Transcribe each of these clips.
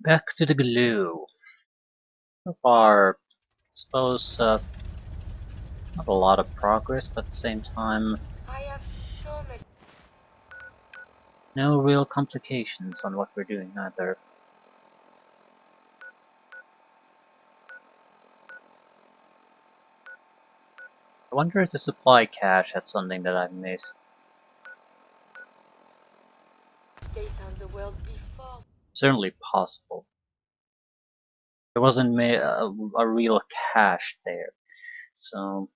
Back to the glue. So far, I suppose not a lot of progress, but at the same time, I have so many. no real complications on what we're doing either. I wonder if the supply cache had something that I missed. State on the world before. Certainly possible. There wasn't a real cache there, so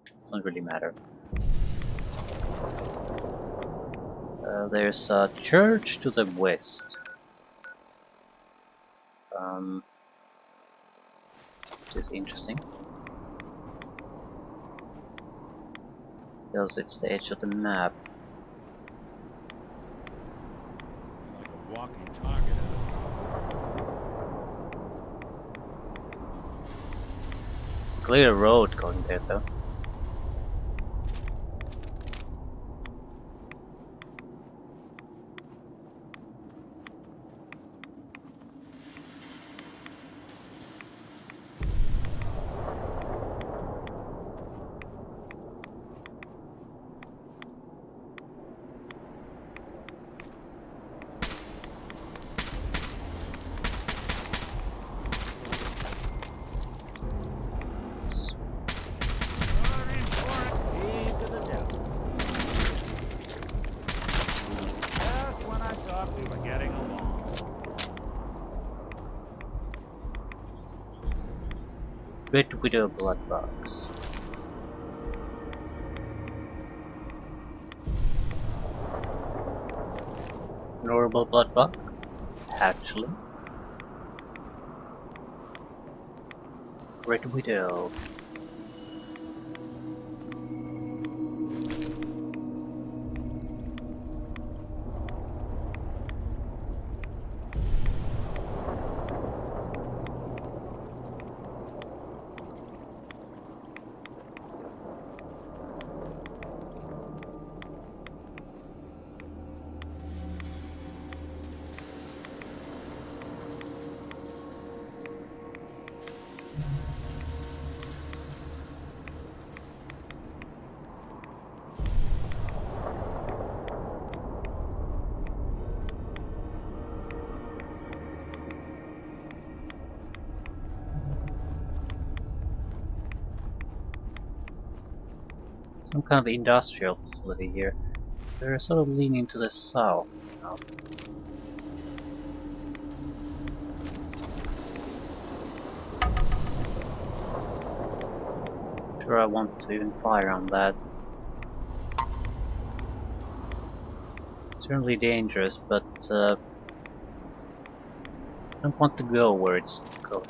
it doesn't really matter. There's a church to the west. Which is interesting. Because it's the edge of the map. Like a walking target. Clear road going there though. Red Widow blood box. Normal blood box, actually. Red Widow. Some kind of industrial facility here. They're sort of leaning to the south now. Sure, I want to even fire on that. Certainly dangerous, but I don't want to go where it's going.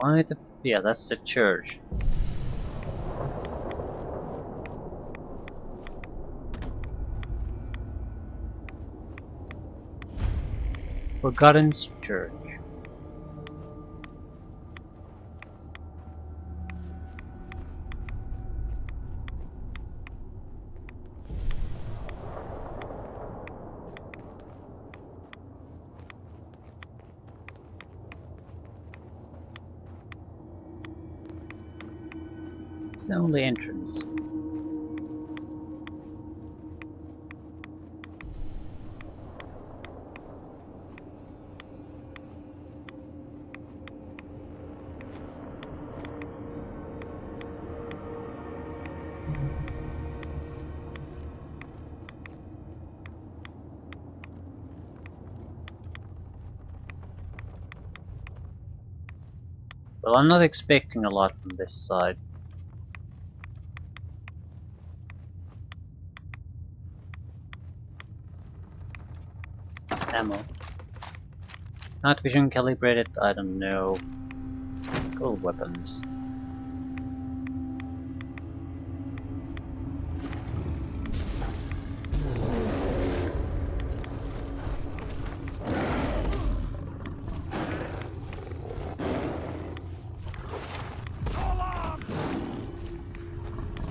Why the... yeah, that's the church. Forgotten's Church. It's the only entrance. Well, I'm not expecting a lot from this side. Ammo. Night vision calibrated, I don't know. Cool weapons.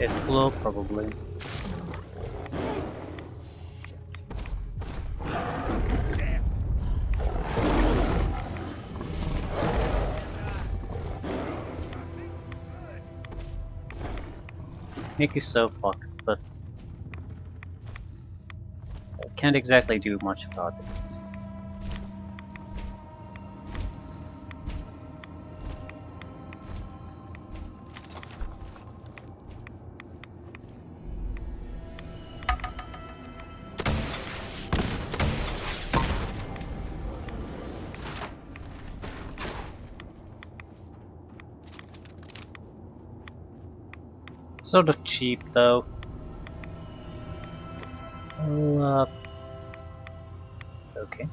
It will probably. Nick is so fucked, but I can't exactly do much about it. Sort of cheap though. Well, okay.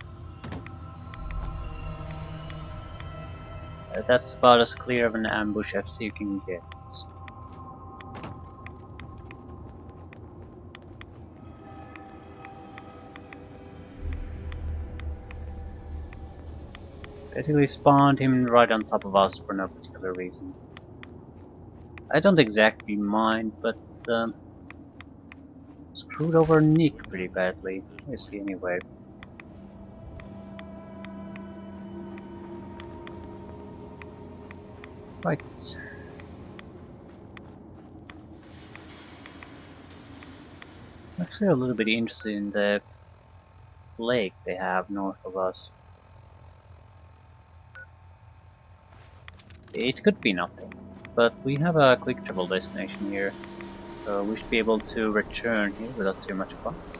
That's about as clear of an ambush as you can get. Basically spawned him right on top of us for no particular reason. I don't exactly mind, but screwed over Nick pretty badly. Where is he anyway? Right. I'm actually a little bit interested in the lake they have north of us. It could be nothing, but we have a quick travel destination here, so we should be able to return here without too much fuss.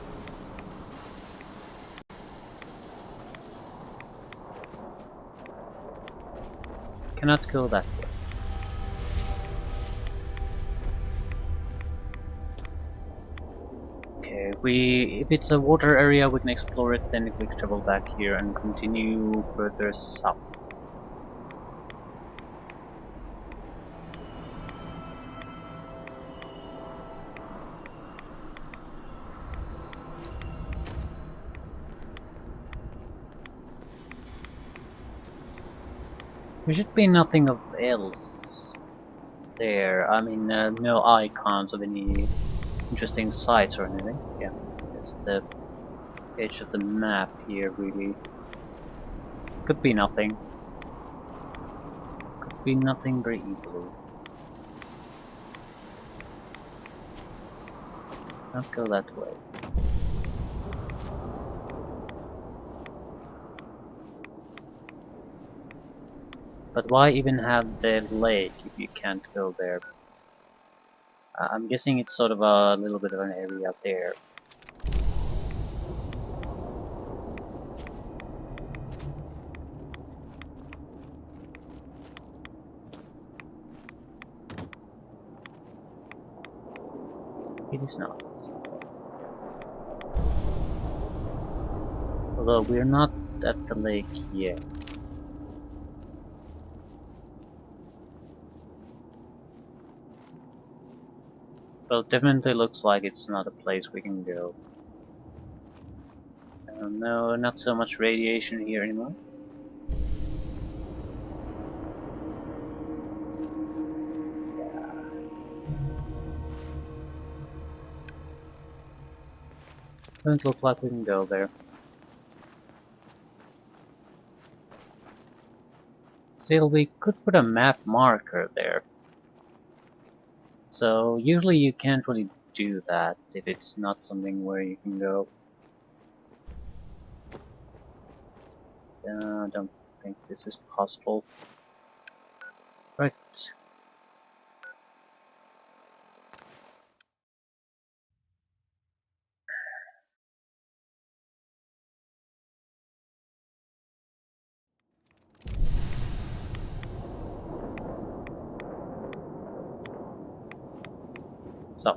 Cannot go that way. Okay, if it's a water area we can explore it, then we can travel back here and continue further south. There should be nothing of else there. I mean, no icons of any interesting sites or anything. Yeah, just the edge of the map here, really. Could be nothing. Could be nothing very easily. Not go that way. But why even have the lake if you can't go there? I'm guessing it's sort of a little bit of an area there. It is not. Although we're not at the lake yet. Well, it definitely looks like it's not a place we can go. No, not so much radiation here anymore. Doesn't look like we can go there. Still, we could put a map marker there. So usually you can't really do that if it's not something where you can go. I don't think this is possible. Right. So.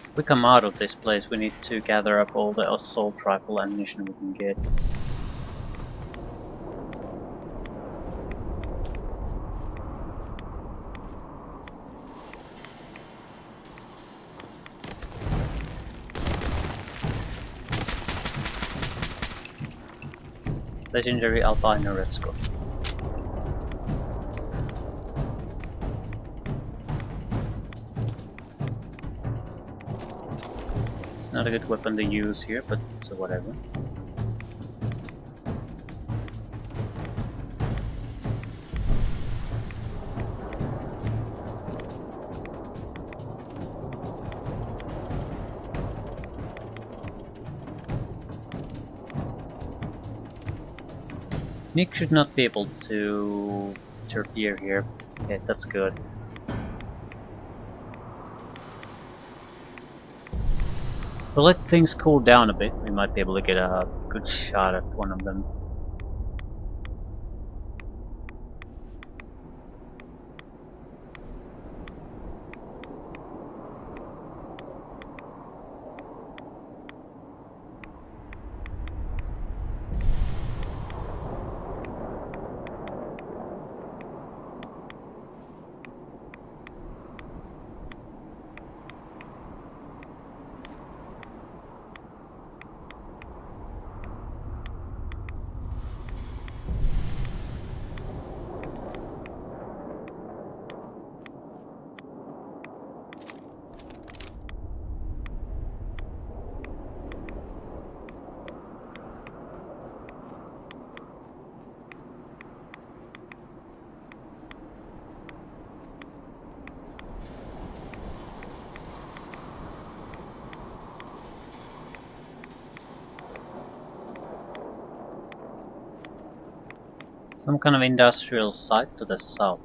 If we come out of this place, we need to gather up all the assault rifle ammunition we can get. Legendary albino red score. Not a good weapon to use here, but so whatever. Nick should not be able to interfere here. Okay, that's good. We'll let things cool down a bit. We might be able to get a good shot at one of them. Some kind of industrial site to the south.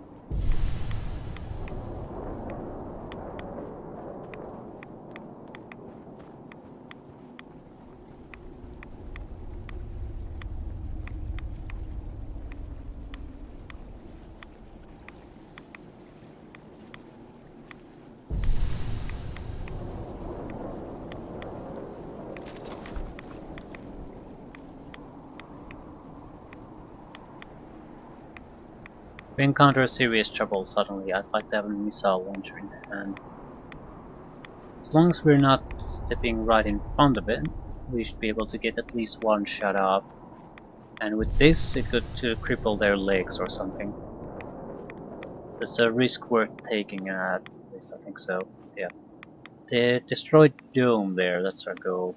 If we encounter serious trouble suddenly, I'd like to have a missile launcher in hand. As long as we're not stepping right in front of it, we should be able to get at least one shot off. And with this, it could cripple their legs or something. It's a risk worth taking, at least I think so. Yeah. The destroyed dome there, that's our goal.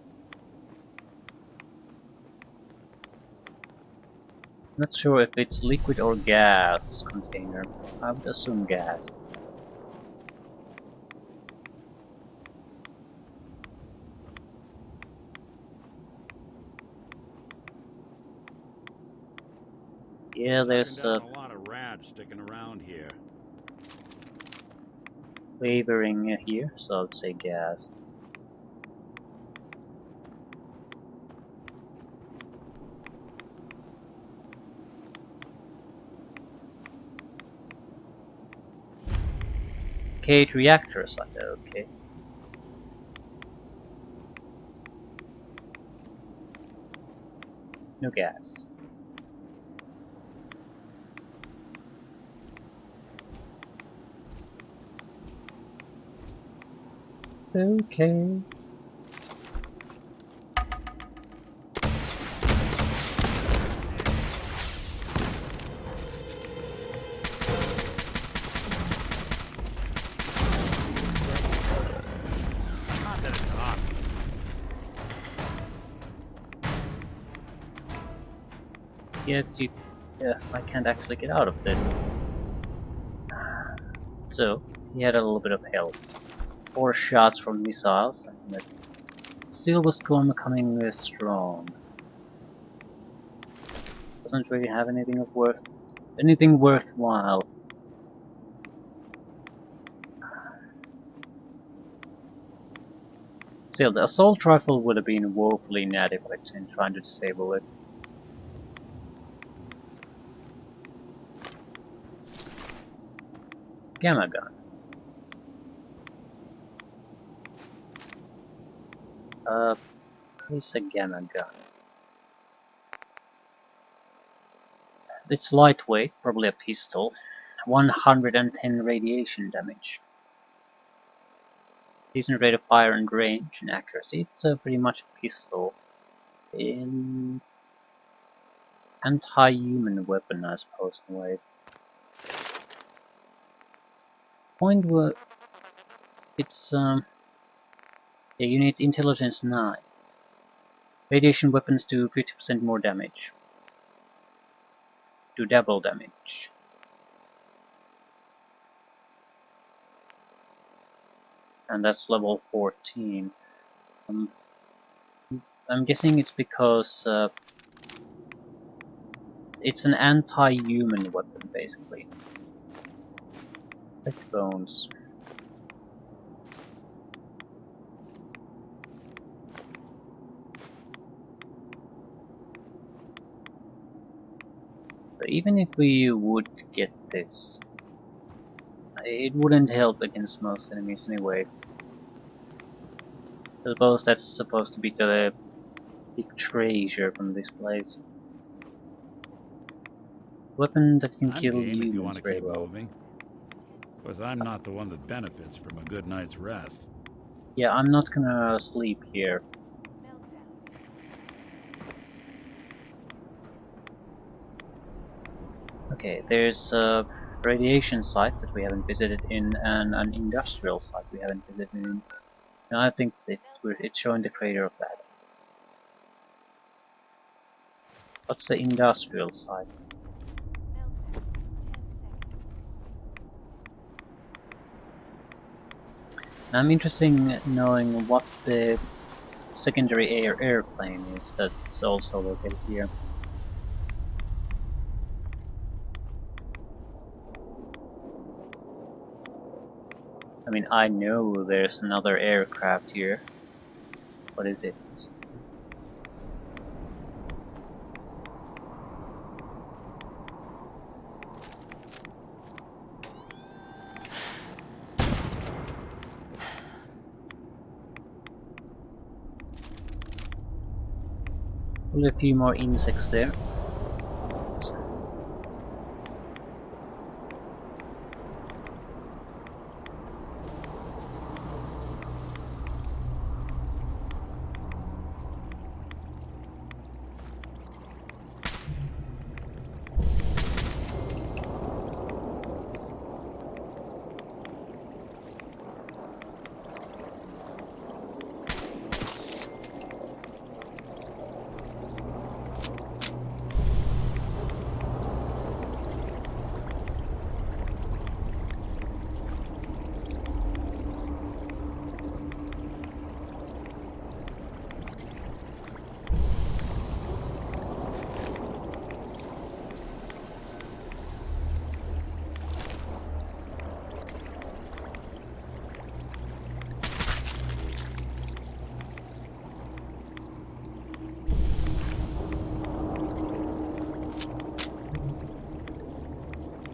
Not sure if it's liquid or gas container. I would assume gas. Yeah, there's Sucking down a lot of rats sticking around here. flavoring here, so I'd say gas. Cage reactors, okay. No gas. Okay. Not that it's hot. Yeah, I can't actually get out of this. So, he had a little bit of help. 4 shots from missiles, and that still was coming strong. Doesn't really have anything worthwhile. Still, the assault rifle would have been woefully inadequate in trying to disable it. Gamma gun. It's a gamma gun. It's lightweight, probably a pistol. 110 radiation damage. Decent rate of fire and range and accuracy. It's pretty much a pistol. Anti-human weapon, I suppose, in a way. Point where it's Yeah, you need intelligence 9. Radiation weapons do 50% more damage. Do double damage. And that's level 14. I'm guessing it's because it's an anti-human weapon, basically. Like bones. But even if we would get this, it wouldn't help against most enemies anyway. I suppose that's supposed to be the big treasure from this place. Weapon that can I'm kill game if you want humans to very keep well. moving. Because I'm not the one that benefits from a good night's rest. Yeah, I'm not gonna sleep here. Okay, there's a radiation site that we haven't visited in, and an industrial site we haven't visited in. And I think that it's showing the crater of that. What's the industrial site? I'm interested in knowing what the secondary airplane is that's also located here. I mean, I know there's another aircraft here. What is it? Only a few more insects there.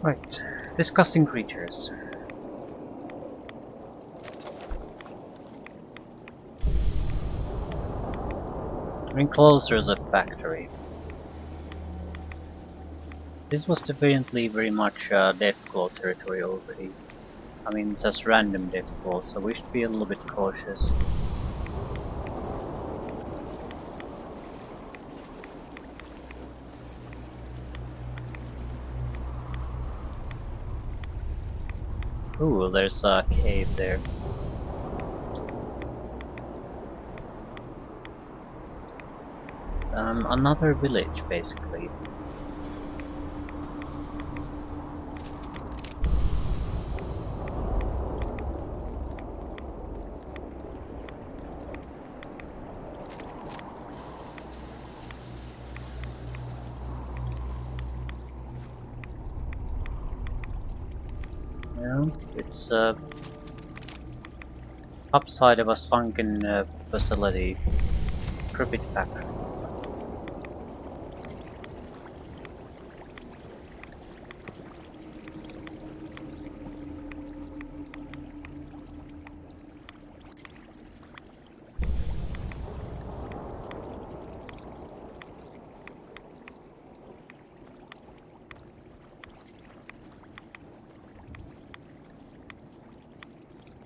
Right, disgusting creatures. Getting closer to the factory. This was definitely very much Deathclaw territory already. I mean, it's just random Deathclaws, so we should be a little bit cautious. Ooh, there's a cave there. Another village, basically. Yeah, it's upside of a sunken facility. Cryptic factory.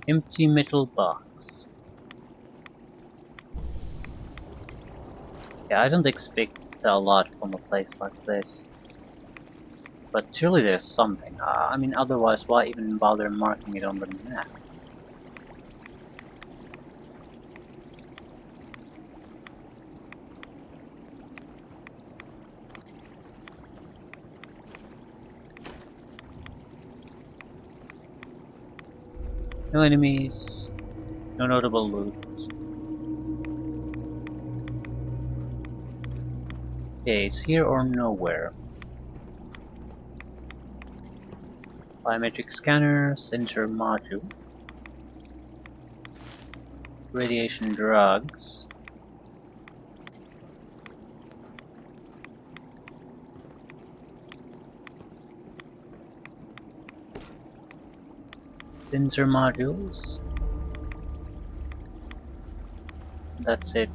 Empty metal box. Yeah, I don't expect a lot from a place like this. But surely there's something. I mean, otherwise why even bother marking it on the map? No enemies, no notable loot. Okay, it's here or nowhere. Biometric scanner, sensor module, radiation drugs. Sensor modules. That's it.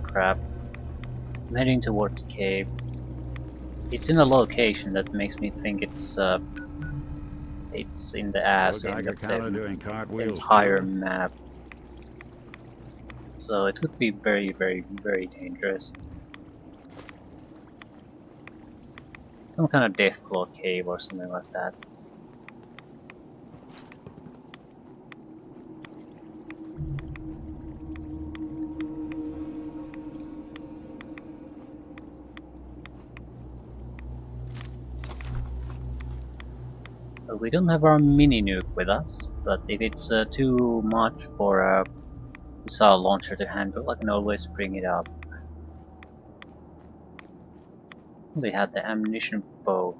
Crap. I'm heading toward the cave. It's in a location that makes me think it's in the ass Look like end a of counter the doing cartwheels, entire too. map. So it could be very, very, very dangerous. Some kind of Deathclaw cave or something like that. Well, we don't have our mini nuke with us, but if it's too much for a missile launcher to handle, I can always bring it up. We had the ammunition for both.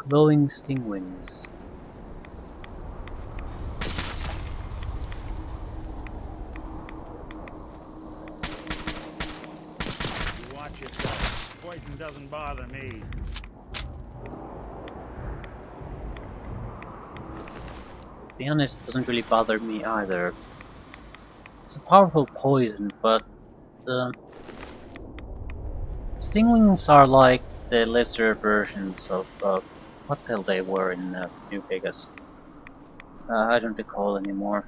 Glowing sting wings. Watch yourself. Poison doesn't bother me. To be honest, it doesn't really bother me either. It's a powerful poison, but stingwings are like the lesser versions of what the hell they were in New Vegas. I don't recall anymore.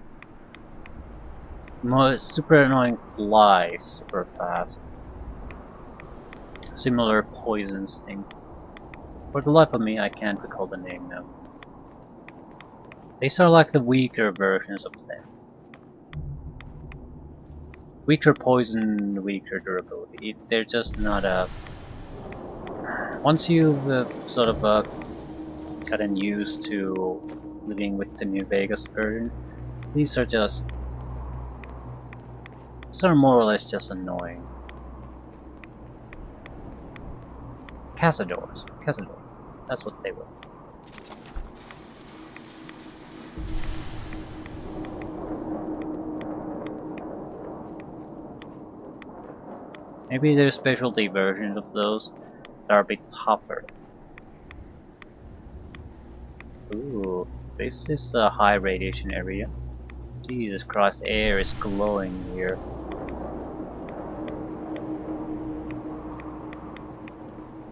Super annoying flies, super fast. Similar poison sting. For the life of me, I can't recall the name now. These are like the weaker versions of them. Weaker poison, weaker durability. They're just not a. Once you've sort of gotten used to living with the New Vegas version, these are more or less just annoying. Cazadors. That's what they were. Maybe there's specialty versions of those that are a bit tougher. Ooh, this is a high radiation area. Jesus Christ, air is glowing here.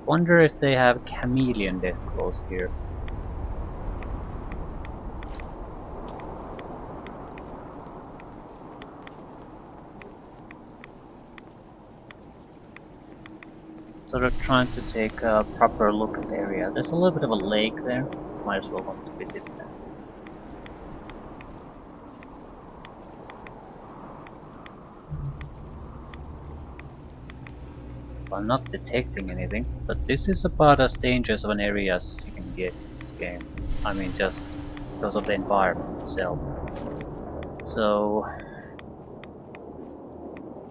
Wonder if they have chameleon Deathclaws here. Sort of trying to take a proper look at the area. There's a little bit of a lake there. Might as well want to visit that. I'm not detecting anything, but this is about as dangerous of an area as you can get in this game. I mean, just because of the environment itself. So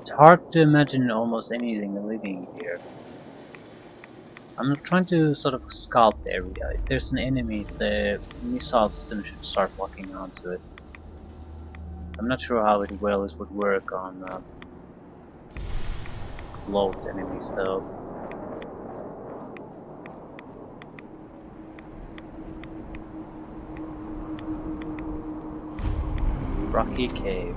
it's hard to imagine almost anything living here. I'm trying to sort of scout the area. If there's an enemy, the missile system should start locking onto it. I'm not sure how well this would work on clothed enemies though. Rocky Cave.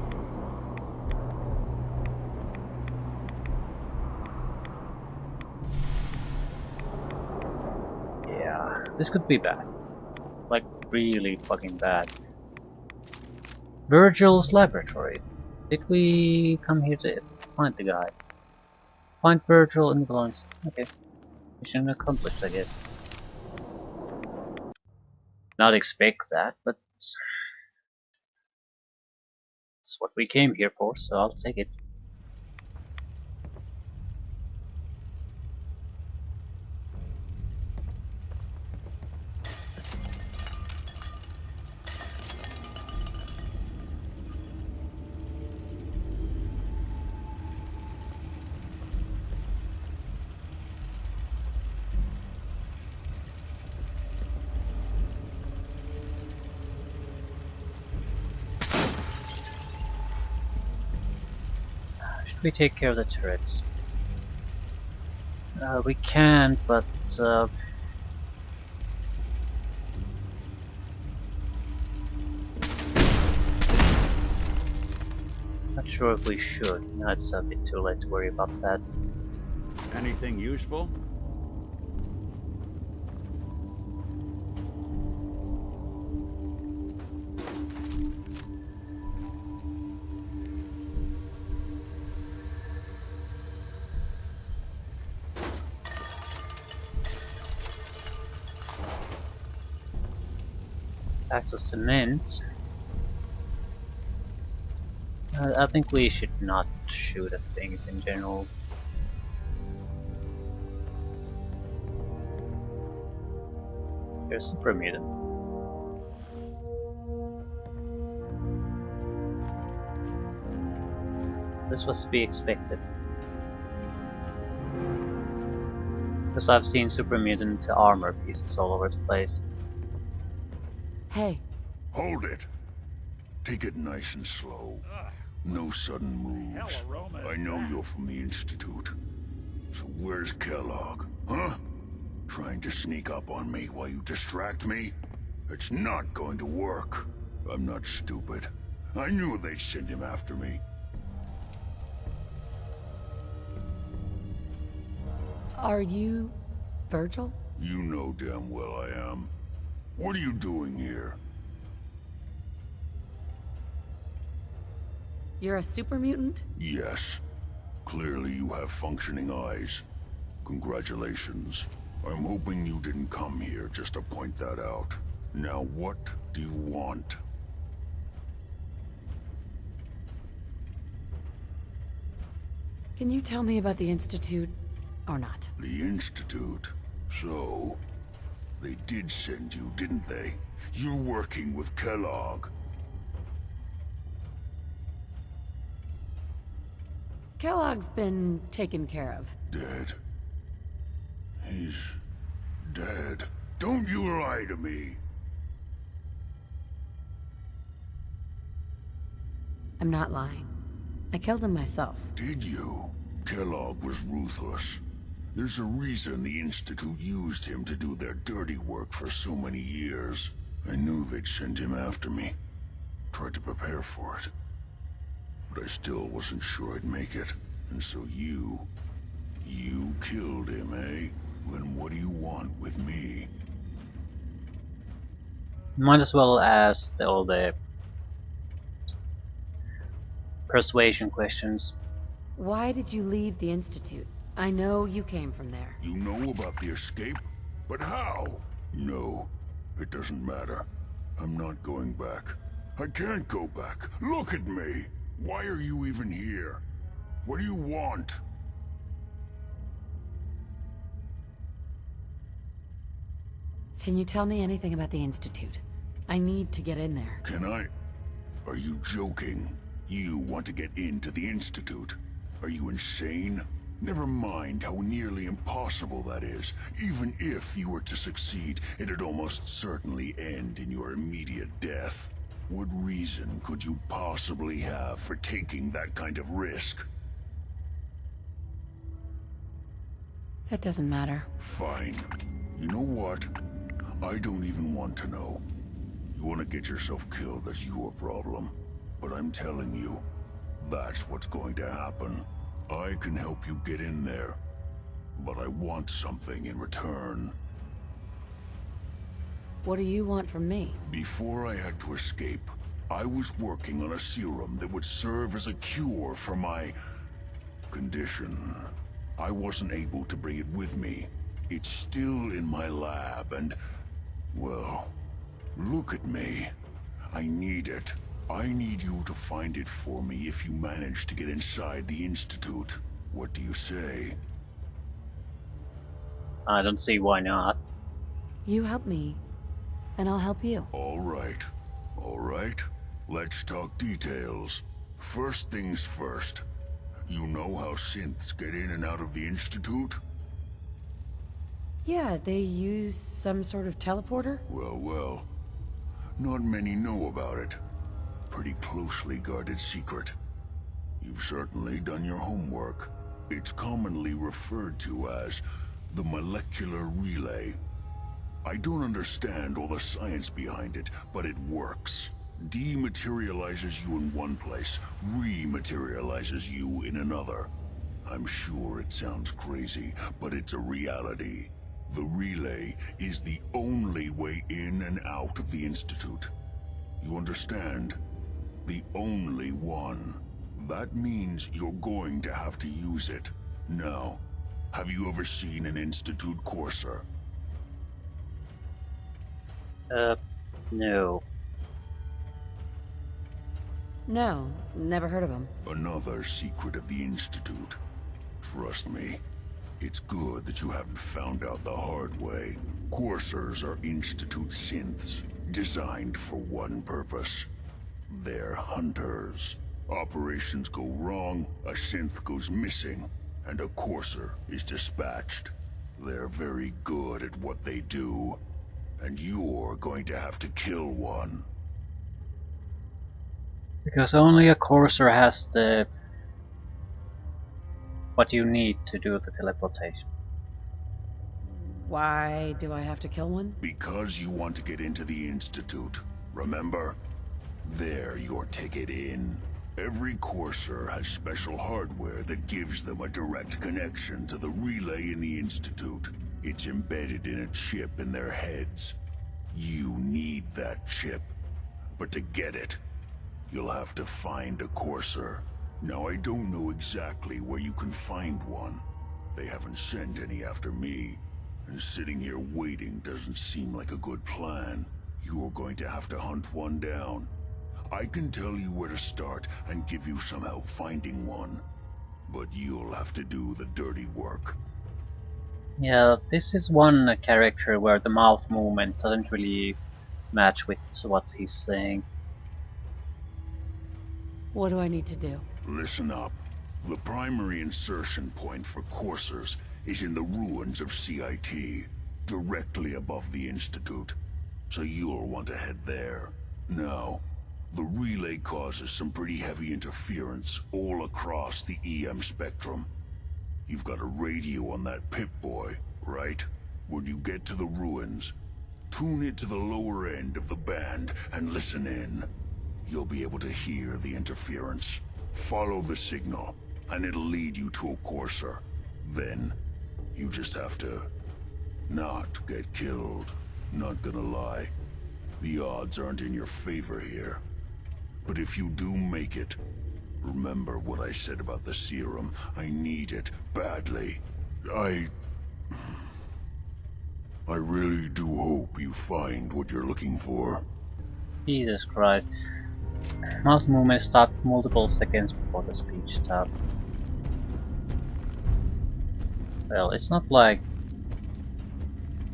This could be bad. Like, really fucking bad. Virgil's laboratory. Did we come here to find the guy? Find Virgil in the belongings. Okay. Mission accomplished, I guess. Not expect that, but it's what we came here for, so I'll take it. Should we take care of the turrets? We can, but not sure if we should. No, it's a bit too late to worry about that. Anything useful? Packs of cement. I think we should not shoot at things in general. There's a super mutant. This was to be expected. Because I've seen super mutant armor pieces all over the place. Hey. Hold it. Take it nice and slow. No sudden moves. I know you're from the Institute. So where's Kellogg? Huh? Trying to sneak up on me while you distract me? It's not going to work. I'm not stupid. I knew they'd send him after me. Are you Virgil? You know damn well I am. What are you doing here? You're a super mutant? Yes. Clearly you have functioning eyes. Congratulations. I'm hoping you didn't come here just to point that out. Now what do you want? Can you tell me about the Institute, or not? The Institute? So... they did send you, didn't they? You're working with Kellogg. Kellogg's been taken care of. Dead. He's... dead. Don't you lie to me! I'm not lying. I killed him myself. Did you? Kellogg was ruthless. There's a reason the Institute used him to do their dirty work for so many years. I knew they'd send him after me. Tried to prepare for it. But I still wasn't sure I'd make it. And so you killed him, eh? Then what do you want with me? Might as well ask all the persuasion questions. Why did you leave the Institute? I know you came from there. You know about the escape? But how? No, it doesn't matter. I'm not going back. I can't go back. Look at me! Why are you even here? What do you want? Can you tell me anything about the Institute? I need to get in there. Can I? Are you joking? You want to get into the Institute? Are you insane? Never mind how nearly impossible that is. Even if you were to succeed, it'd almost certainly end in your immediate death. What reason could you possibly have for taking that kind of risk? It doesn't matter. Fine. You know what? I don't even want to know. You want to get yourself killed, that's your problem. But I'm telling you, that's what's going to happen. I can help you get in there, but I want something in return. What do you want from me? Before I had to escape, I was working on a serum that would serve as a cure for my condition. I wasn't able to bring it with me. It's still in my lab and, well, look at me. I need it. I need you to find it for me if you manage to get inside the Institute. What do you say? I don't see why not. You help me, and I'll help you. All right. All right. Let's talk details. First things first. You know how synths get in and out of the Institute? Yeah, they use some sort of teleporter? Well, well. Not many know about it. Pretty closely guarded secret. You've certainly done your homework. It's commonly referred to as the molecular relay. I don't understand all the science behind it, but it works. Dematerializes you in one place, rematerializes you in another. I'm sure it sounds crazy, but it's a reality. The relay is the only way in and out of the Institute. You understand? The only one. That means you're going to have to use it. Now, have you ever seen an Institute courser? No. No, never heard of them. Another secret of the Institute. Trust me, it's good that you haven't found out the hard way. Coursers are Institute synths, designed for one purpose. They're hunters. Operations go wrong, a synth goes missing, and a courser is dispatched. They're very good at what they do, and you're going to have to kill one. Because only a courser has the what you need to do the teleportation. Why do I have to kill one? Because you want to get into the Institute, remember? They're your ticket in. Every courser has special hardware that gives them a direct connection to the relay in the Institute. It's embedded in a chip in their heads. You need that chip. But to get it, you'll have to find a courser. Now, I don't know exactly where you can find one. They haven't sent any after me. And sitting here waiting doesn't seem like a good plan. You're going to have to hunt one down. I can tell you where to start and give you some help finding one. But you'll have to do the dirty work. Yeah, this is one character where the mouth movement doesn't really match with what he's saying. What do I need to do? Listen up. The primary insertion point for coursers is in the ruins of CIT, directly above the Institute. So you'll want to head there. Now, the relay causes some pretty heavy interference all across the EM spectrum. You've got a radio on that Pip-Boy, right? When you get to the ruins, tune it to the lower end of the band and listen in. You'll be able to hear the interference. Follow the signal, and it'll lead you to a courser. Then, you just have to not get killed. Not gonna lie, the odds aren't in your favor here. But if you do make it, remember what I said about the serum. I need it badly. I really do hope you find what you're looking for. Jesus Christ. Mouse movement stopped multiple seconds before the speech stopped. Well, it's not like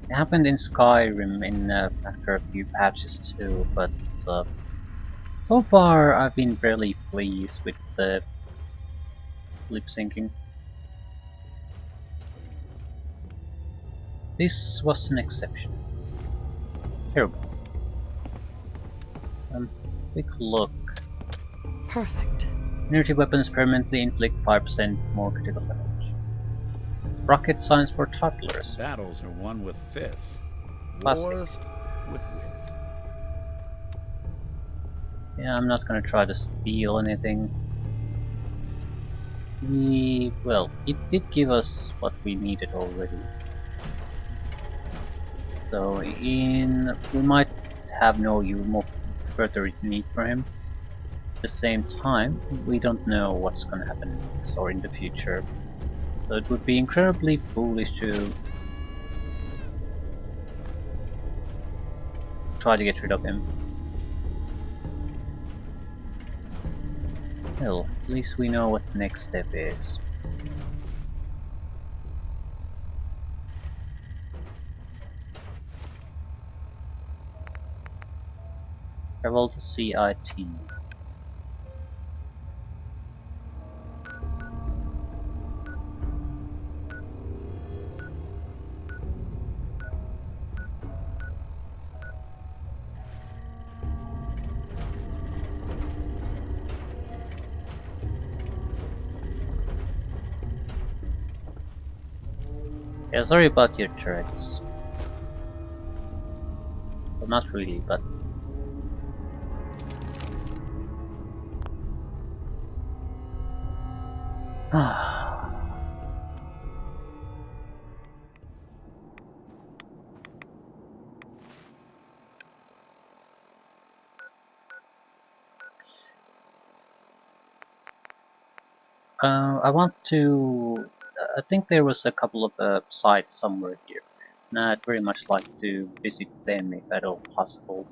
it happened in Skyrim in after a few patches too, but so far I've been fairly pleased with the lip syncing. This was an exception. Here we go. Quick look. Perfect. Energy weapons permanently inflict 5% more critical damage. Rocket science for toddlers. Battles are won with fists. Classic. Wars with wits. Yeah, I'm not gonna try to steal anything. Well, it did give us what we needed already. So we might have more further need for him. At the same time, we don't know what's gonna happen next or in the future. So it would be incredibly foolish to try to get rid of him. Well, at least we know what the next step is. Travel to CIT. Yeah, sorry about your turrets. Well, not really, but... I want to... I think there was a couple of sites somewhere here, and I'd very much like to visit them if at all possible.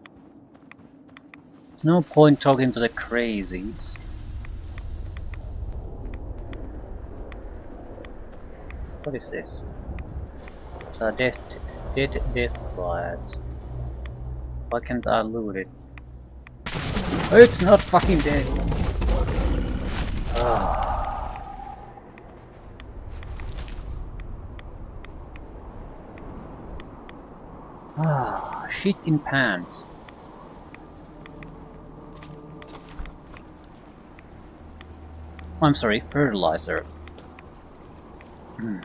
There's no point talking to the crazies. What is this? It's a dead death glass. Why can't I loot it? Oh, it's not fucking dead! Shit in pants. I'm sorry, fertilizer. I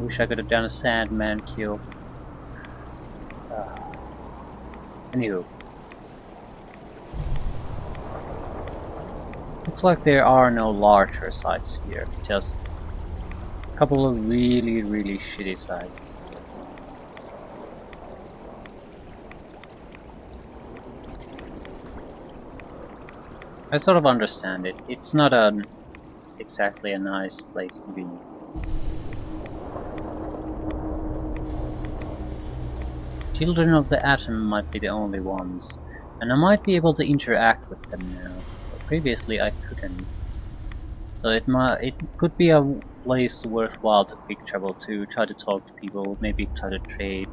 wish I could have done a Sandman kill. Anywho. Looks like there are no larger sites here, just a couple of really shitty sites. I sort of understand it. It's not exactly a nice place to be. Children of the Atom might be the only ones, and I might be able to interact with them now. But previously I couldn't. So it could be a place worthwhile to quick travel to, try to talk to people, maybe try to trade.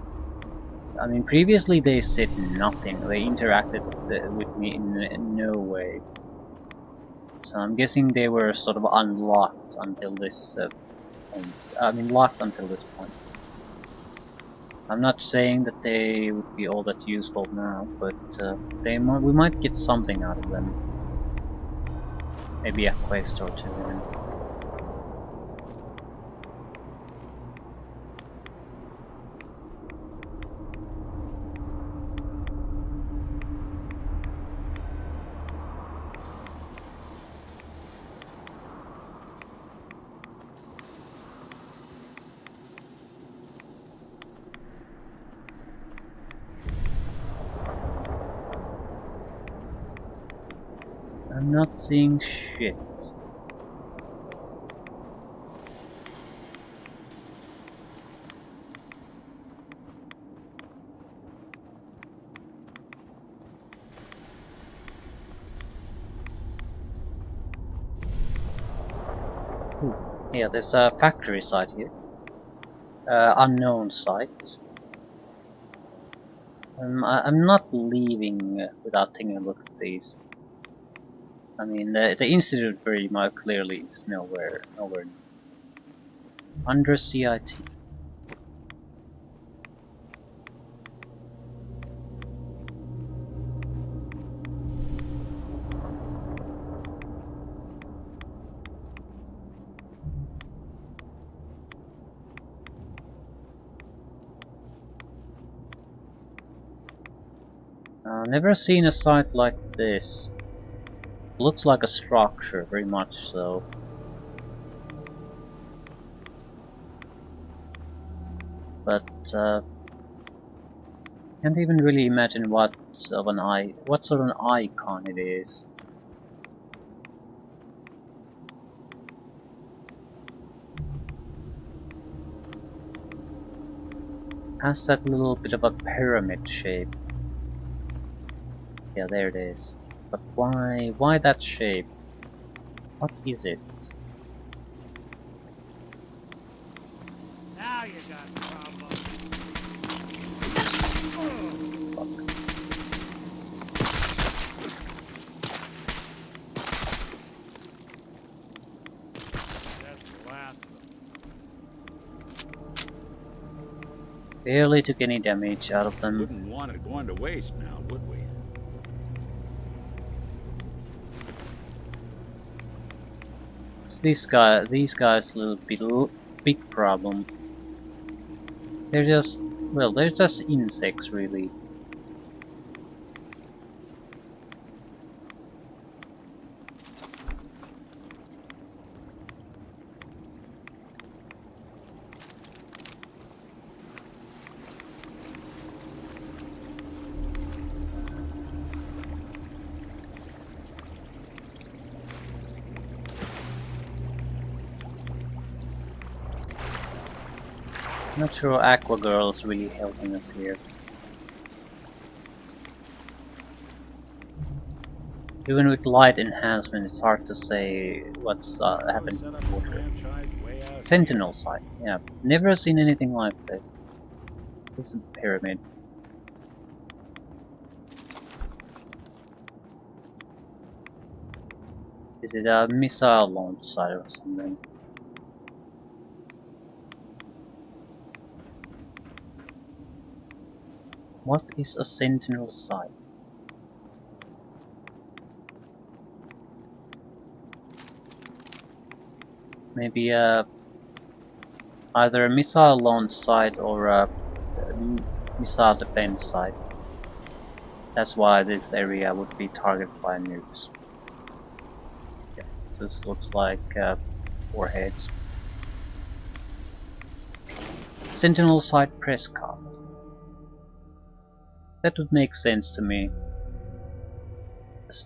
I mean, previously they said nothing. They interacted with me in no way. So I'm guessing they were sort of unlocked until this point. I mean, locked until this point. I'm not saying that they would be all that useful now, but we might get something out of them. Maybe a quest or two. I'm not seeing shit. Ooh. Yeah, there's a factory site here. Unknown site. I'm not leaving without taking a look at these. I mean, the Institute very much clearly is nowhere near. Under CIT. Never seen a site like this. Looks like a structure, very much so. But can't even really imagine what sort of an icon it is. Has that little bit of a pyramid shape. Yeah, there it is. But why that shape? What is it? Now you got a problem. That's the last of them. Barely took any damage out of them. Wouldn't want it going to waste now, would we? It's these guys a little bit big problem. They're just, well, they're just insects really. Not sure Aqua Girl's really helping us here. Even with light enhancement, it's hard to say what's happened Set up before. a franchise way out Sentinel site, yeah. Never seen anything like this. This is a pyramid. Is it a missile launch site or something? What is a sentinel site? Maybe either a missile launch site or a missile defense site. That's why this area would be targeted by nukes. Yeah, this looks like warheads. Sentinel site Prescott. That would make sense to me.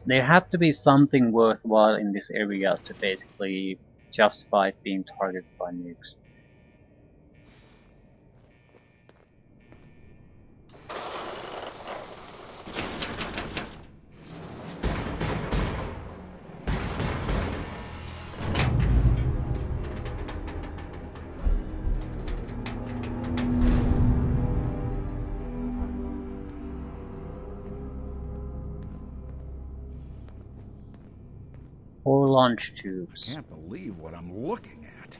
There had to be something worthwhile in this area to basically justify it being targeted by nukes. Or launch tubes. Can't believe what I'm looking at.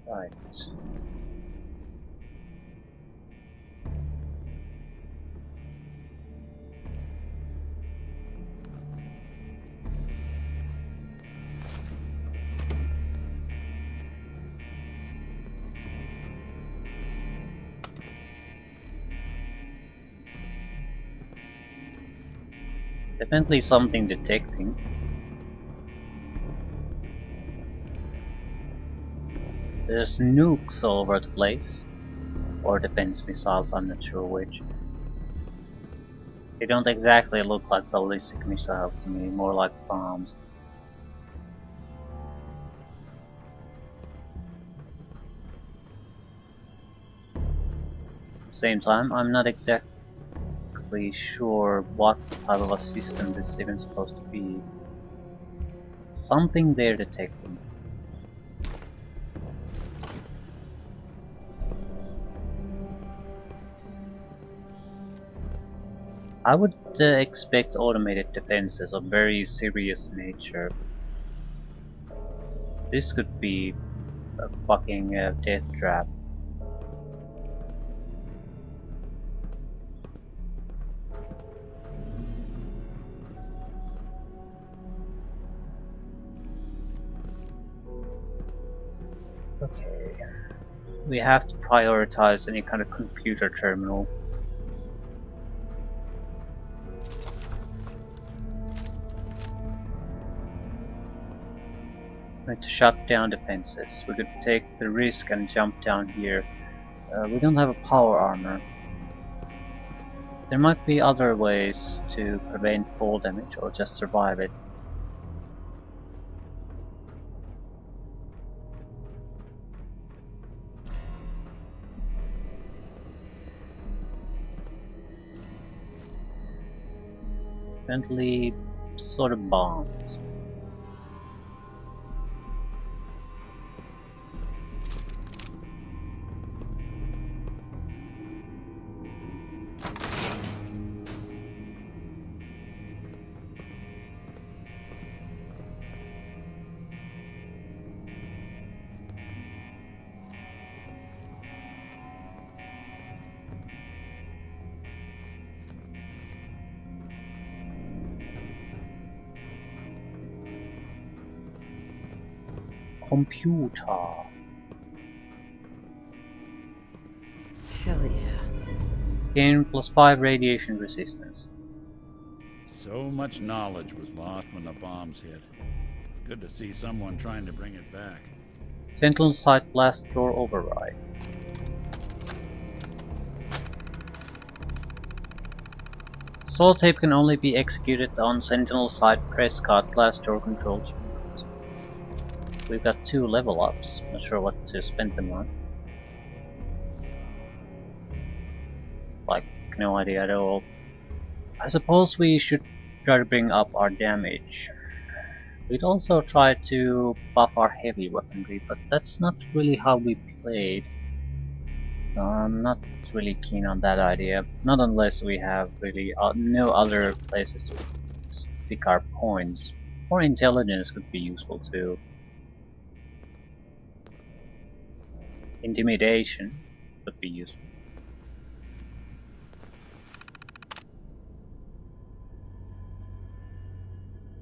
Right. Definitely something detecting. There's nukes all over the place. Or defense missiles, I'm not sure which. They don't exactly look like ballistic missiles to me, more like bombs. At the same time, I'm not exactly sure what type of a system this is even supposed to be. Something they're detecting. I would expect automated defenses of very serious nature. This could be a fucking death trap. Okay. We have to prioritize any kind of computer terminal. We need to shut down defenses. We could take the risk and jump down here. We don't have a power armor. There might be other ways to prevent fall damage or just survive it. Mentally sort of bombs. Computer. Hell yeah. Gain +5 radiation resistance. So much knowledge was lost when the bombs hit. Good to see someone trying to bring it back. Sentinel site blast door override. Saw tape can only be executed on Sentinel site Prescott blast door control unit. We've got 2 level ups. Not sure what to spend them on. Like, no idea at all. I suppose we should try to bring up our damage. We'd also try to buff our heavy weaponry, but that's not really how we played. I'm not really keen on that idea. Not unless we have really no other places to stick our points. Or intelligence could be useful too. Intimidation would be useful.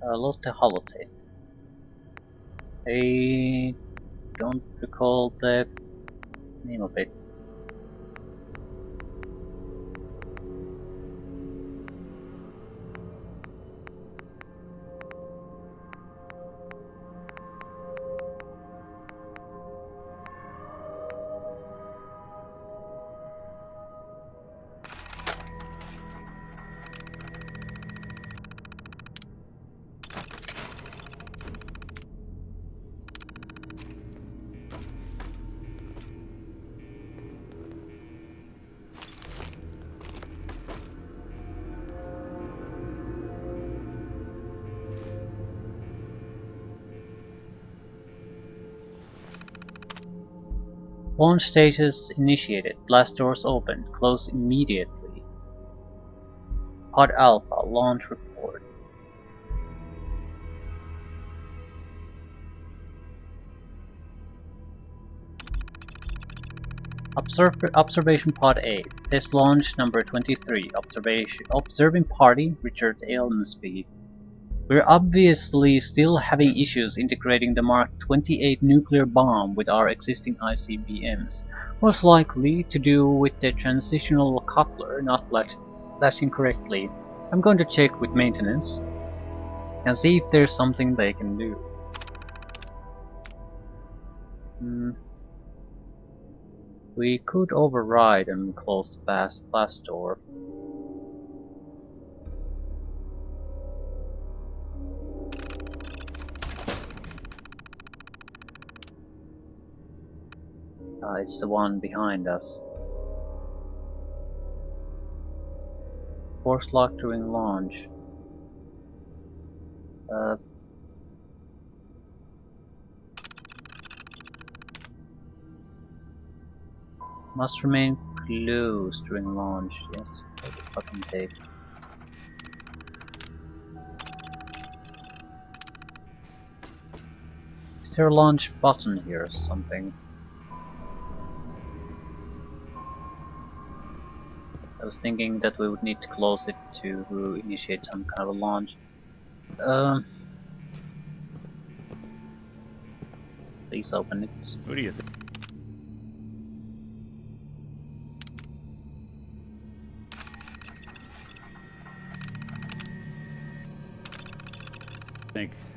Load the holotape. I don't recall the name of it. Launch status initiated. Blast doors open. Close immediately. Pod Alpha. Launch report. Observation Pod A. Test launch number 23. Observing party Richard Elmsby. We're obviously still having issues integrating the Mark 28 nuclear bomb with our existing ICBMs, most likely to do with the transitional coupler not latching correctly. I'm going to check with maintenance and see if there's something they can do. We could override and close the blast door. It's the one behind us. Force lock during launch. Must remain closed during launch. Yes, fucking tape. Is there a launch button here or something? I was thinking that we would need to close it to initiate some kind of a launch. Please open it. Who do you think?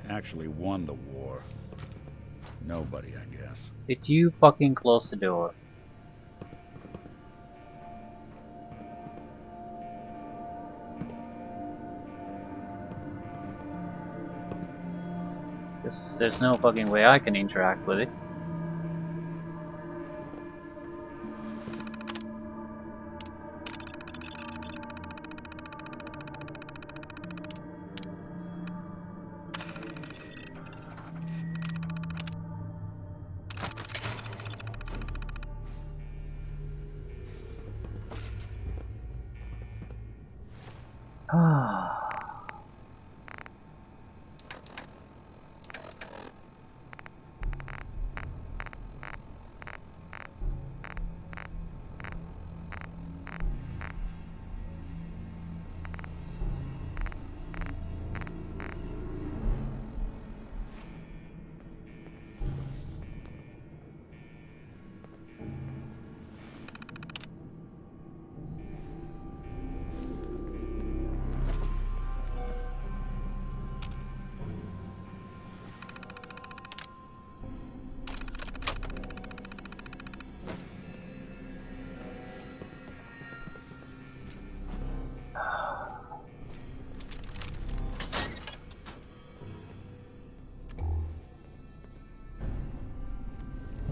actually won the war? Nobody, I guess. Did you fucking close the door? There's no fucking way I can interact with it. Ah.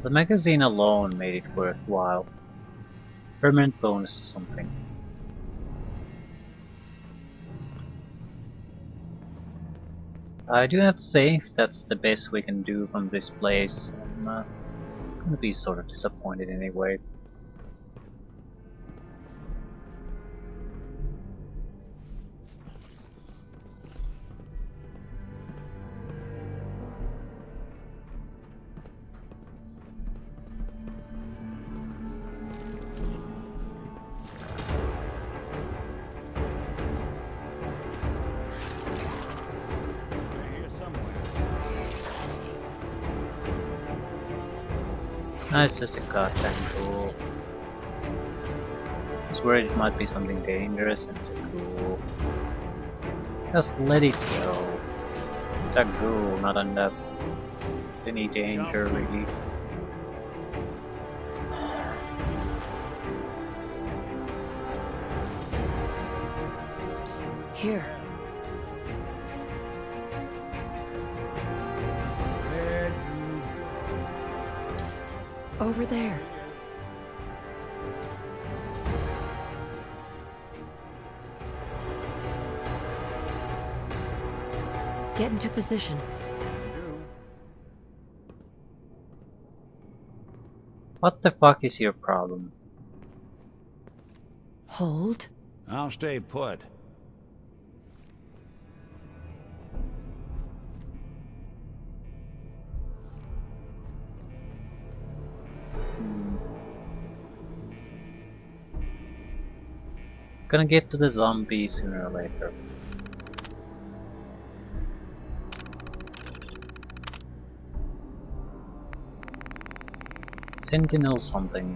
The magazine alone made it worthwhile. Permanent bonus or something. I do have to say, if that's the best we can do from this place, I'm gonna be sort of disappointed anyway. It's just a goddamn cool. I was worried it might be something dangerous, and it's a ghoul. Just let it go. It's a ghoul, not enough any danger really. Psst, here. Over there. Get into position. What the fuck is your problem? Hold. I'll stay put. Gonna get to the zombie sooner or later. Sentinel something.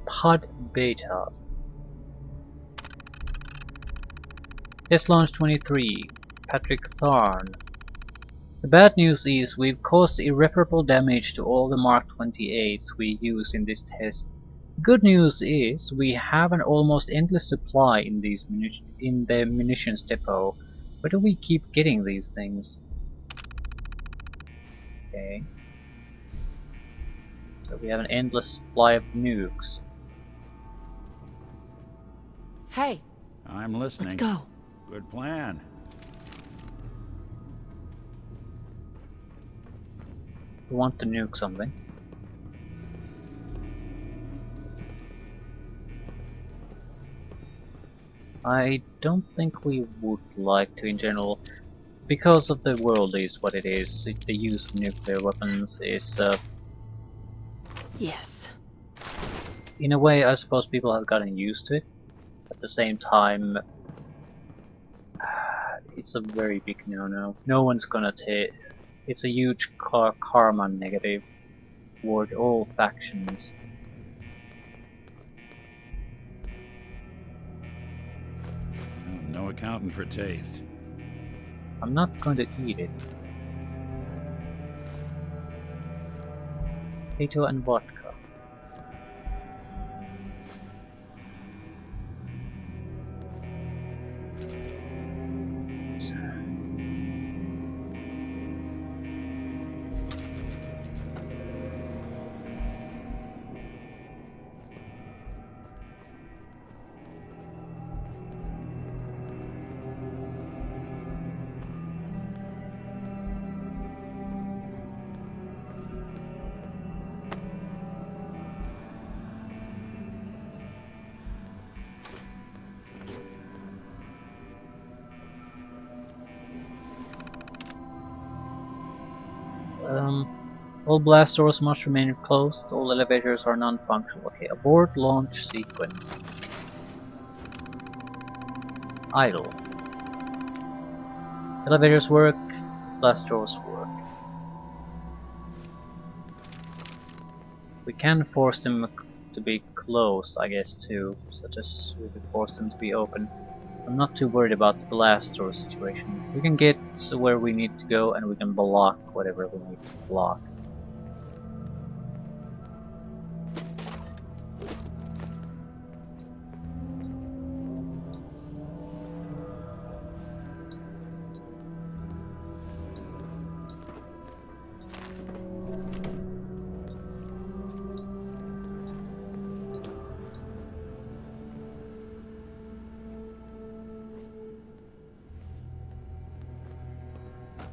Pod Beta. Test launch 23. Patrick Tharn. The bad news is we've caused irreparable damage to all the Mark 28s we use in this test. The good news is we have an almost endless supply in the munitions depot. Where do we keep getting these things? Okay. So we have an endless supply of nukes. Hey, I'm listening. let's go. Good plan. We want to nuke something. I don't think we would like to in general, because of the world is what it is. The use of nuclear weapons is Yes. in a way, I suppose people have gotten used to it. At the same time, it's a very big no-no. No one's gonna take. It's a huge karma negative toward all factions. No accounting for taste. I'm not going to eat it. Potato and vodka. All blast doors must remain closed, all elevators are non-functional. Okay, abort launch sequence. Idle. Elevators work, blast doors work. We can force them to be closed, I guess, too, such as we could force them to be open. I'm not too worried about the blast door situation. We can get to where we need to go and we can block whatever we need to block.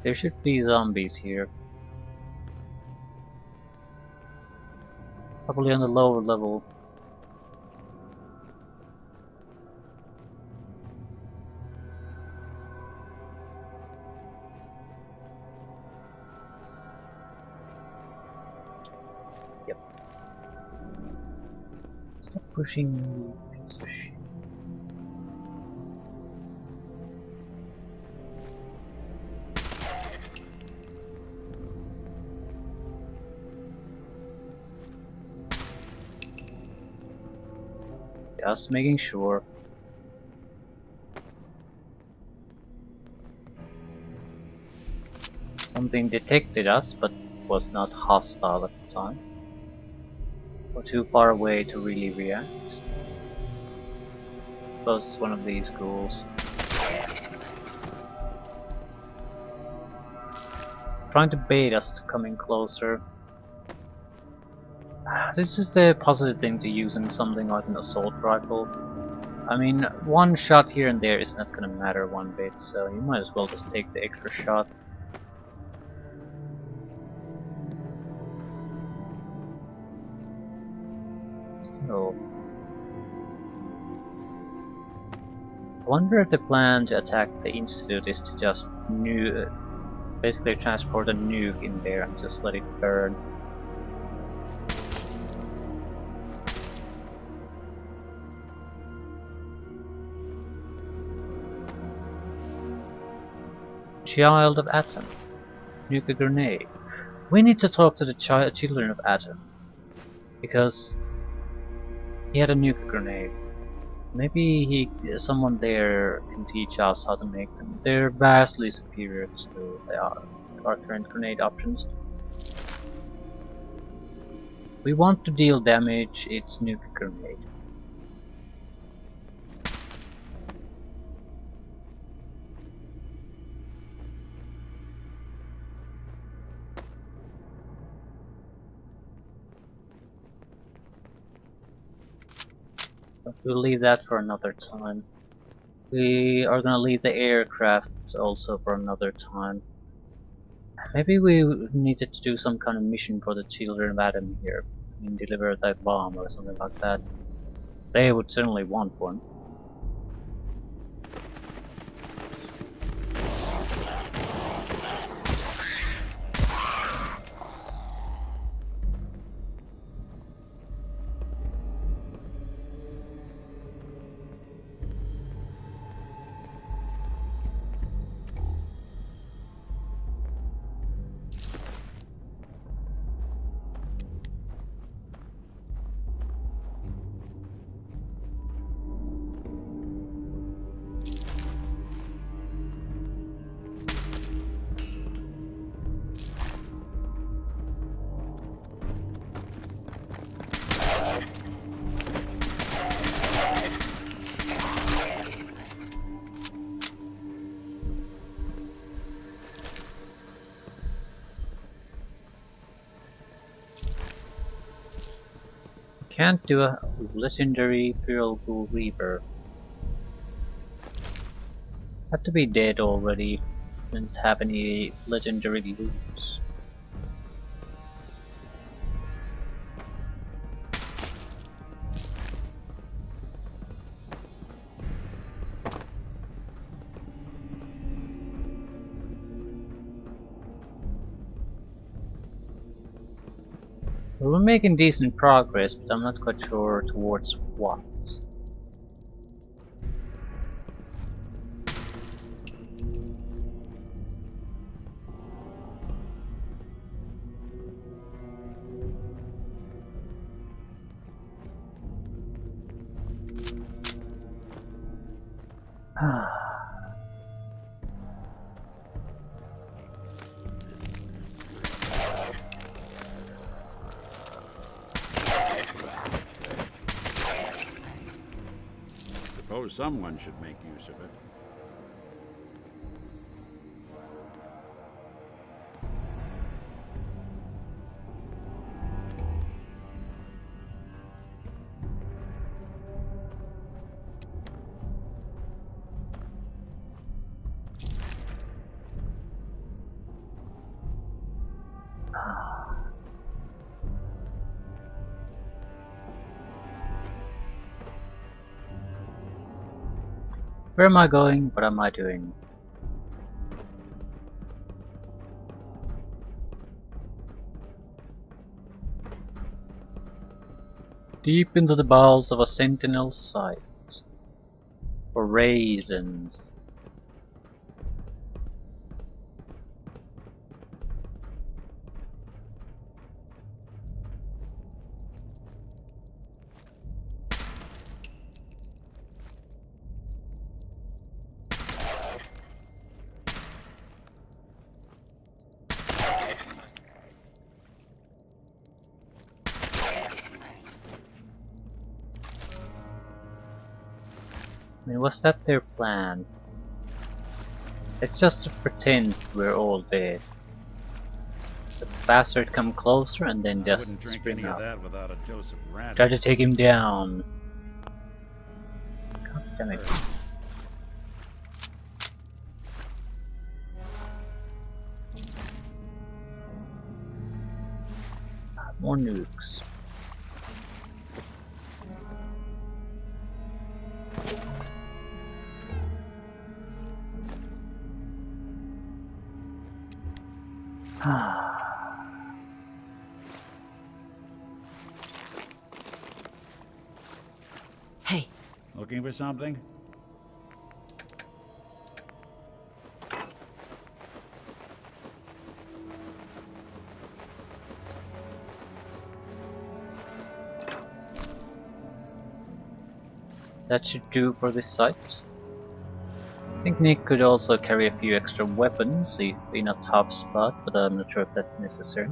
There should be zombies here. Probably on the lower level. Yep. Stop pushing me, piece of shit. Just making sure. Something detected us, but was not hostile at the time. Or too far away to really react. Plus one of these ghouls. Trying to bait us to coming closer. This is the positive thing to use in something like an assault rifle. I mean, one shot here and there is not gonna matter one bit, so you might as well just take the extra shot. So, I wonder if the plan to attack the Institute is to just basically transport a nuke in there and just let it burn. Child of Atom. Nuke grenade. We need to talk to the children of Atom. Because he had a nuke grenade. Maybe someone there can teach us how to make them. They're vastly superior to our current grenade options. We want to deal damage, it's nuke grenade. But we'll leave that for another time. We are gonna leave the aircraft also for another time. Maybe we needed to do some kind of mission for the children of Atom here. I mean, deliver that bomb or something like that. They would certainly want one. Can't do a legendary Feral Ghoul Reaper. Had to be dead already. Didn't have any legendary loots. We're making decent progress, but I'm not quite sure towards what. Suppose someone should make use of it. Where am I going? What am I doing? Deep into the bowels of a sentinel site. For raisins. I mean, was that their plan? It's just to pretend we're all dead. The bastard come closer and then I just wouldn't drink spring any of out. that without a dose of radish. Try to take him down. God damn it. More nukes. Hey, Looking for something? That should do for this site. I think Nick could also carry a few extra weapons in a tough spot, but I'm not sure if that's necessary.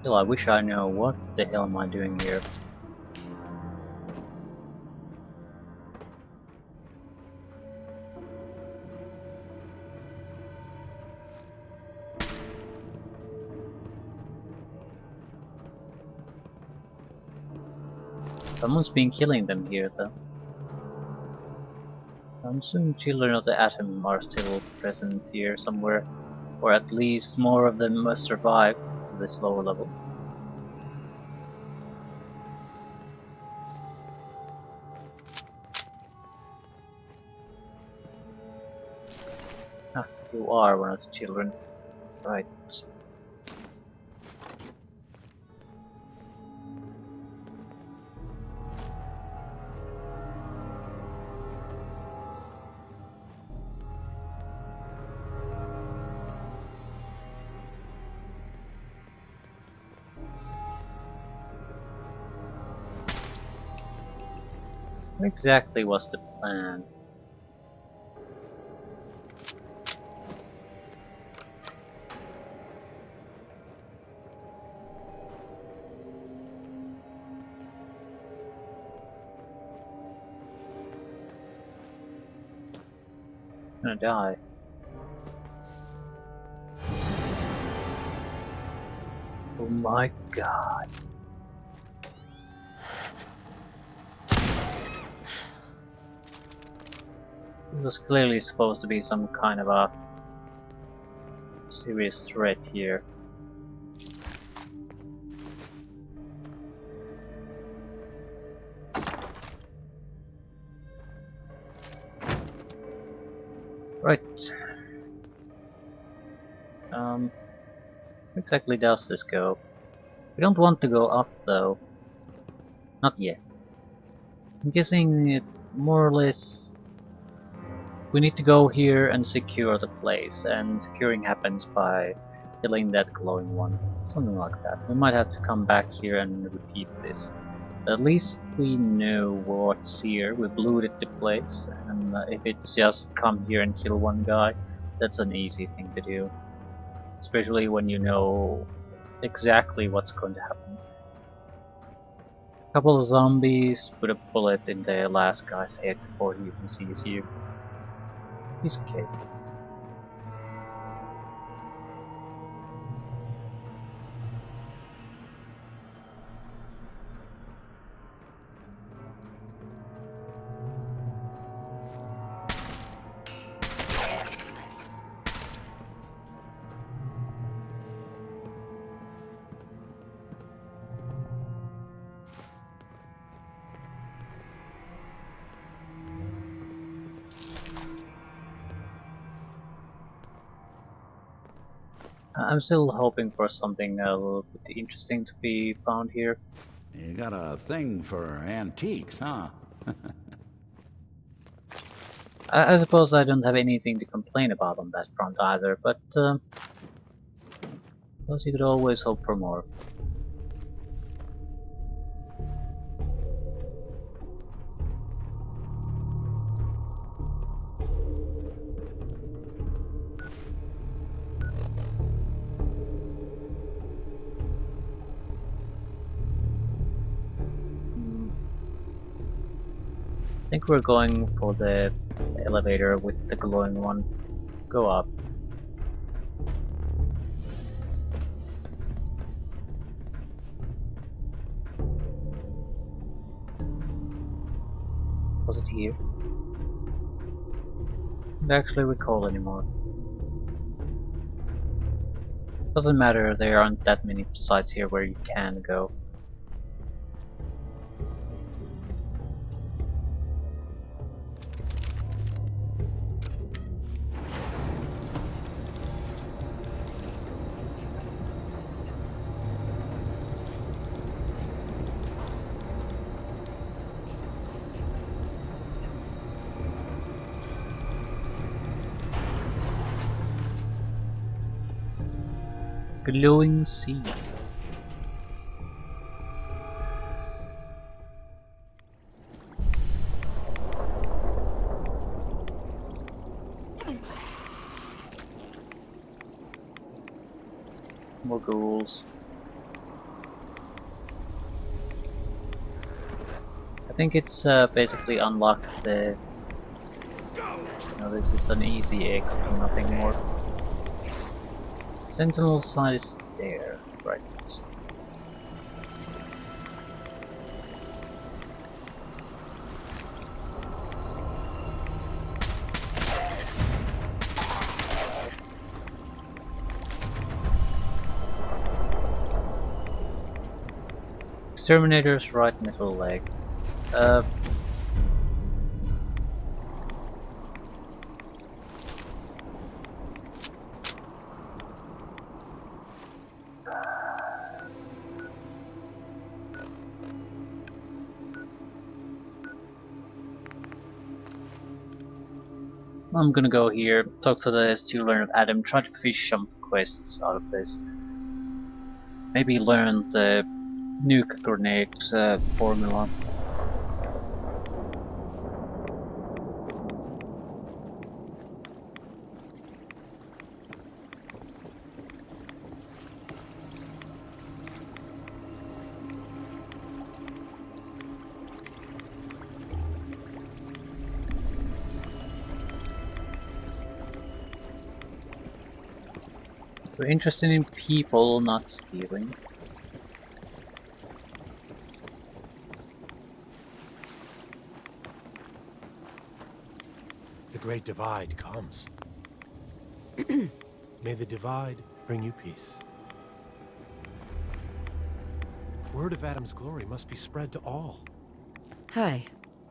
Still, I wish I know what the hell am I doing here. Someone's been killing them here, though. I'm assuming children of the atom are still present here somewhere, or at least more of them must survive to this lower level. Ah, you are one of the children. Right. What exactly was the plan? I'm gonna die. Oh my god. was clearly supposed to be some kind of a serious threat here. Right. Where exactly does this go? We don't want to go up though. Not yet. I'm guessing it more or less we need to go here and secure the place, and securing happens by killing that glowing one. Something like that. We might have to come back here and repeat this. At least we know what's here. We've looted the place, and if it's just come here and kill one guy, that's an easy thing to do. Especially when you know exactly what's going to happen. Couple of zombies, put a bullet in the last guy's head before he even sees you. He's okay. I'm still hoping for something a little bit interesting to be found here. You got a thing for antiques, huh? I suppose I don't have anything to complain about on that front either, but suppose you could always hope for more. I think we're going for the elevator with the glowing one. Go up. Was it here? I don't actually recall anymore. Doesn't matter, there aren't that many sites here where you can go. Glowing sea. More ghouls. I think it's basically unlocked the... this is an easy exit, nothing more. Sentinel side is there, right. Exterminator's right middle leg. I'm gonna go here, talk to the student of Adam, try to fish some quests out of this. Maybe learn the nuke grenade formula. We're interested in people, not stealing. The Great Divide comes. May the Divide bring you peace. Word of Adam's glory must be spread to all. Hi.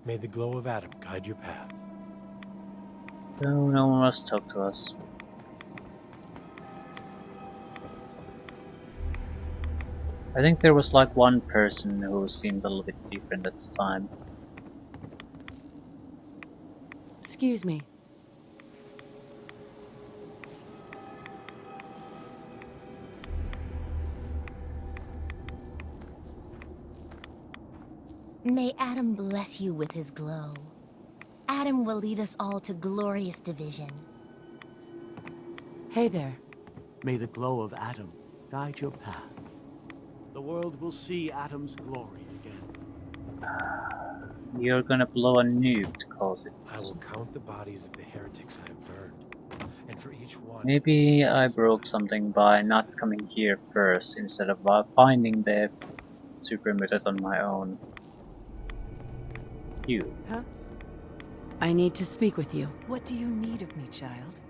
May the glow of Adam guide your path. No one wants to talk to us. I think there was like one person who seemed a little bit different at the time. Excuse me. May Adam bless you with his glow. Adam will lead us all to glorious division. Hey there. May the glow of Adam guide your path. The world will see Adam's glory again. You're gonna blow a nuke to cause it. I will count the bodies of the heretics I have burned, and for each one... Maybe I broke something by not coming here first instead of finding the super mutant on my own. You. Huh? I need to speak with you. What do you need of me, child?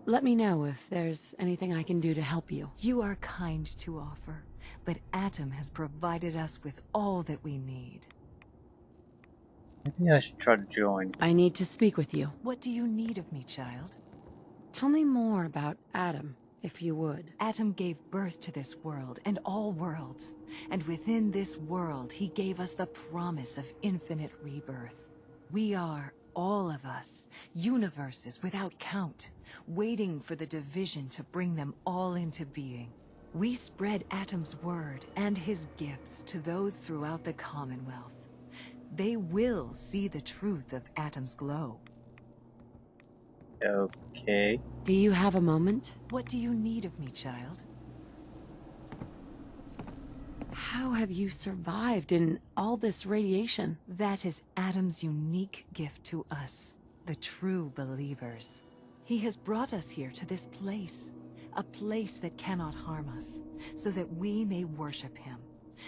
Let me know if there's anything I can do to help you. You are kind to offer, but Adam has provided us with all that we need. Maybe I should try to join. I need to speak with you. What do you need of me, child? Tell me more about Adam, if you would. Adam gave birth to this world and all worlds, and within this world he gave us the promise of infinite rebirth. We are, all of us, universes without count, waiting for the division to bring them all into being. We spread Adam's word and his gifts to those throughout the Commonwealth. They will see the truth of Adam's glow. Okay. Do you have a moment? What do you need of me, child? How have you survived in all this radiation? That is Adam's unique gift to us, the true believers. He has brought us here to this place, a place that cannot harm us, so that we may worship him,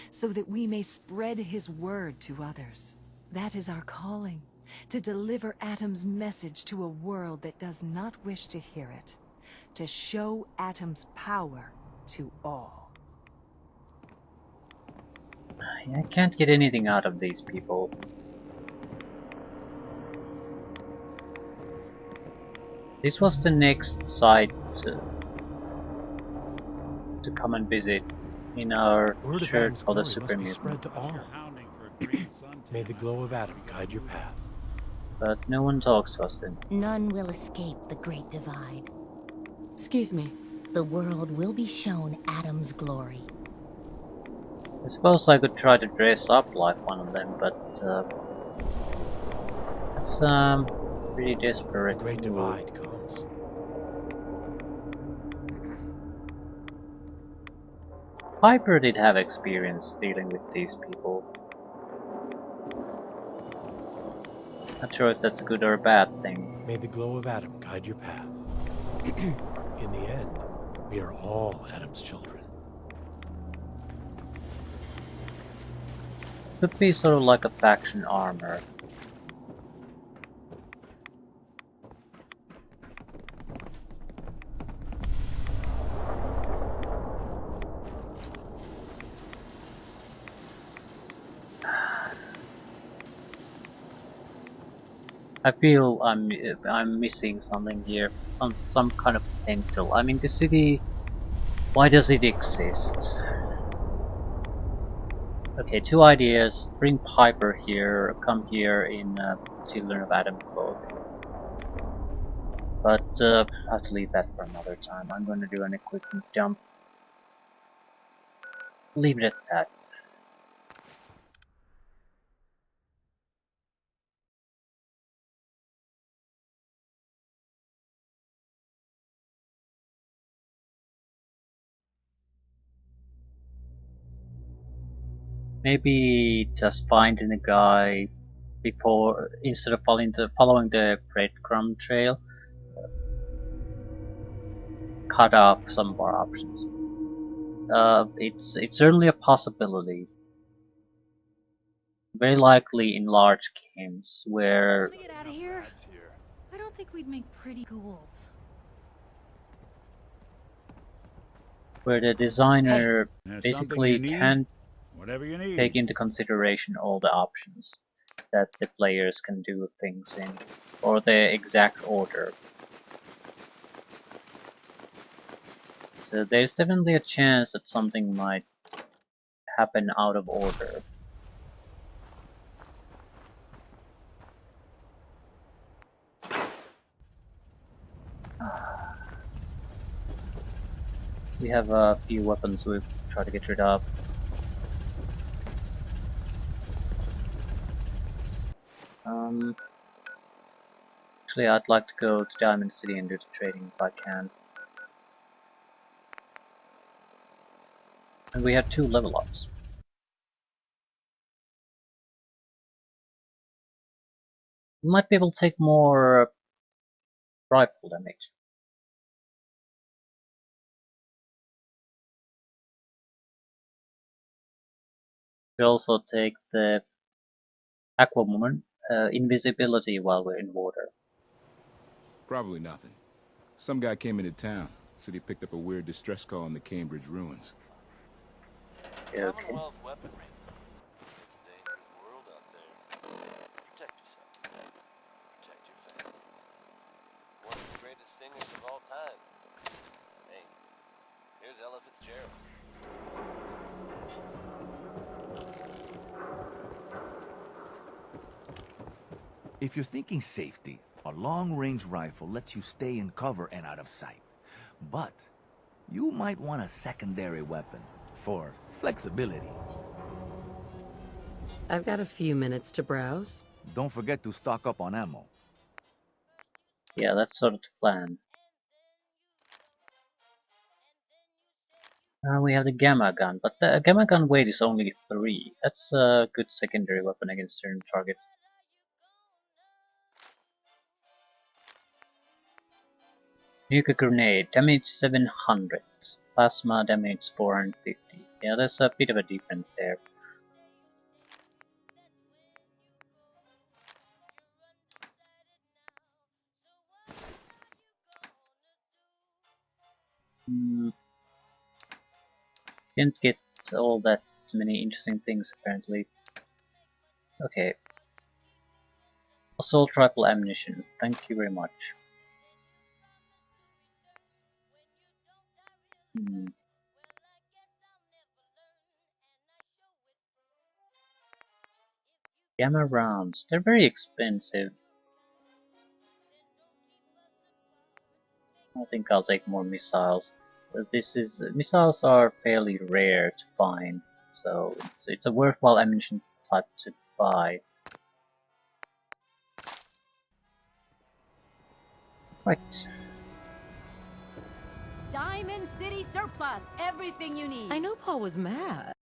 so that we may spread his word to others. That is our calling, to deliver Adam's message to a world that does not wish to hear it, to show Adam's power to all. I can't get anything out of these people. This was the next site to come and visit in our Word of shirt Adam's for the glory super must be mutant. spread to all. Hounding for a green sun May the glow of Adam guide your path. But no one talks to us then. None will escape the Great Divide. Excuse me. The world will be shown Adam's glory. I suppose I could try to dress up like one of them, but it's pretty The desperate. Great Divide comes. Piper did have experience dealing with these people. Not sure if that's a good or a bad thing. May the glow of Adam guide your path. In the end, we are all Adam's children. Could be sort of like a faction armor. I feel I'm missing something here, some kind of potential. I mean, the city, why does it exist? Okay, two ideas. Bring Piper here, come here in Children of Adam book. But I have to leave that for another time. I'm going to do a quick jump. Leave it at that. Maybe just finding a guy before, instead of following the breadcrumb trail, cut off some of our options. It's certainly a possibility. Very likely in large games where Get out of here. I don't think we'd make pretty ghouls. the designer There's something you basically need? can't Whatever you need. take into consideration all the options that the players can do things in, or the exact order. So there's definitely a chance that something might happen out of order. We have a few weapons we've tried to get rid of. Actually, I'd like to go to Diamond City and do the trading if I can. And we have 2 level ups. We might be able to take more rifle damage. We also take the aqua movement, invisibility while we're in water. Probably nothing. Some guy came into town, said he picked up a weird distress call in the Cambridge ruins. Okay. Commonwealth weaponry. It's a dangerous world out there. Protect yourself. Protect your family. One of the greatest singers of all time. Hey, here's Ella Fitzgerald. If you're thinking safety, a long-range rifle lets you stay in cover and out of sight. But you might want a secondary weapon for flexibility. I've got a few minutes to browse. Don't forget to stock up on ammo. Yeah, that's sort of the plan. We have the gamma gun, but the gamma gun weight is only 3. That's a good secondary weapon against certain targets. Nuka grenade, damage 700, plasma damage 450. Yeah, there's a bit of a difference there. Didn't get all that many interesting things apparently. Okay. Assault rifle ammunition, thank you very much. Gamma rounds, they're very expensive. I think I'll take more missiles. Missiles are fairly rare to find, so it's a worthwhile ammunition type to buy. Right. Diamond City surplus, everything you need. I know Paul was mad.